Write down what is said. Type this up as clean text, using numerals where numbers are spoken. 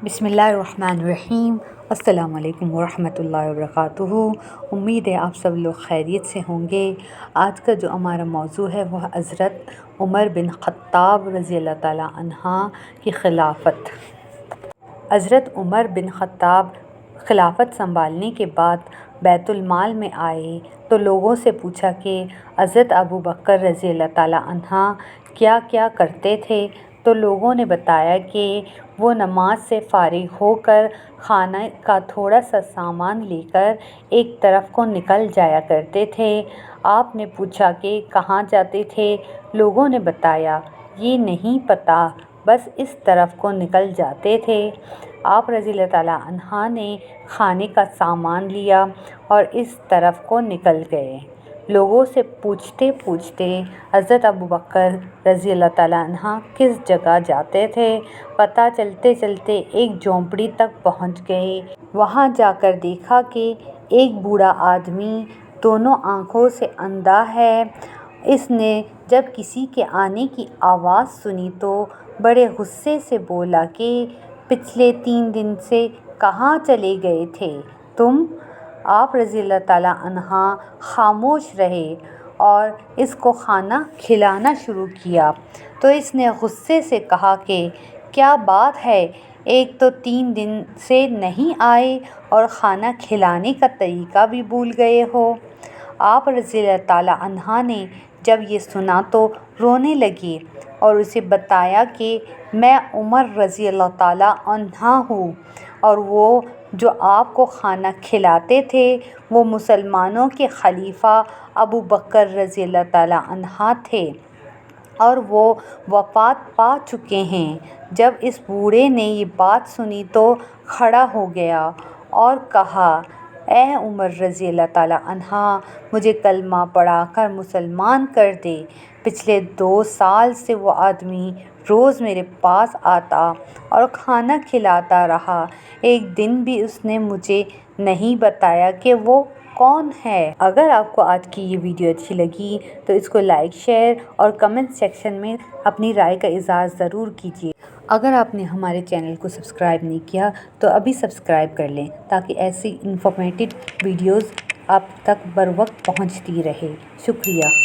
بسم اللہ الرحمن الرحیم۔ السلام علیکم ورحمۃ اللہ وبرکاتہ۔ امید ہے آپ سب لوگ خیریت سے ہوں گے۔ آج کا جو ہمارا موضوع ہے وہ حضرت عمر بن خطاب رضی اللہ تعالیٰ عنہ کی خلافت۔ حضرت عمر بن خطاب خلافت سنبھالنے کے بعد بیت المال میں آئے تو لوگوں سے پوچھا کہ حضرت ابوبکر رضی اللہ تعالیٰ عنہ کیا کیا کرتے تھے، تو لوگوں نے بتایا کہ وہ نماز سے فارغ ہو کر خانہ کا تھوڑا سا سامان لے کر ایک طرف کو نکل جایا کرتے تھے۔ آپ نے پوچھا کہ کہاں جاتے تھے؟ لوگوں نے بتایا یہ نہیں پتہ، بس اس طرف کو نکل جاتے تھے۔ آپ رضی اللہ تعالیٰ عنہ نے کھانے کا سامان لیا اور اس طرف کو نکل گئے۔ لوگوں سے پوچھتے پوچھتے حضرت ابوبکر رضی اللہ تعالیٰ عنہ کس جگہ جاتے تھے پتہ چلتے چلتے ایک جھونپڑی تک پہنچ گئے۔ وہاں جا کر دیکھا کہ ایک بوڑھا آدمی دونوں آنکھوں سے اندھا ہے۔ اس نے جب کسی کے آنے کی آواز سنی تو بڑے غصے سے بولا کہ پچھلے 3 دن سے کہاں چلے گئے تھے تم؟ آپ رضی اللہ تعالیٰ عنہ خاموش رہے اور اس کو کھانا کھلانا شروع کیا تو اس نے غصے سے کہا کہ کیا بات ہے، ایک تو 3 دن سے نہیں آئے اور کھانا کھلانے کا طریقہ بھی بھول گئے ہو۔ آپ رضی اللہ تعالیٰ عنہ نے جب یہ سنا تو رونے لگے اور اسے بتایا کہ میں عمر رضی اللہ تعالیٰ عنہ ہوں اور وہ جو آپ کو کھانا کھلاتے تھے وہ مسلمانوں کے خلیفہ ابوبکر رضی اللہ تعالیٰ عنہ تھے اور وہ وفات پا چکے ہیں۔ جب اس بوڑھے نے یہ بات سنی تو کھڑا ہو گیا اور کہا، اے عمر رضی اللہ تعالیٰ عنہ، مجھے کلمہ پڑھا کر مسلمان کر دے۔ پچھلے 2 سال سے وہ آدمی روز میرے پاس آتا اور کھانا کھلاتا رہا، ایک دن بھی اس نے مجھے نہیں بتایا کہ وہ کون ہے۔ اگر آپ کو آج کی یہ ویڈیو اچھی لگی تو اس کو لائک، شیئر اور کمنٹ سیکشن میں اپنی رائے کا اظہار ضرور کیجیے۔ اگر آپ نے ہمارے چینل کو سبسکرائب نہیں کیا تو ابھی سبسکرائب کر لیں تاکہ ایسی انفارمیٹیو ویڈیوز آپ تک بر وقت پہنچتی رہے۔ شکریہ۔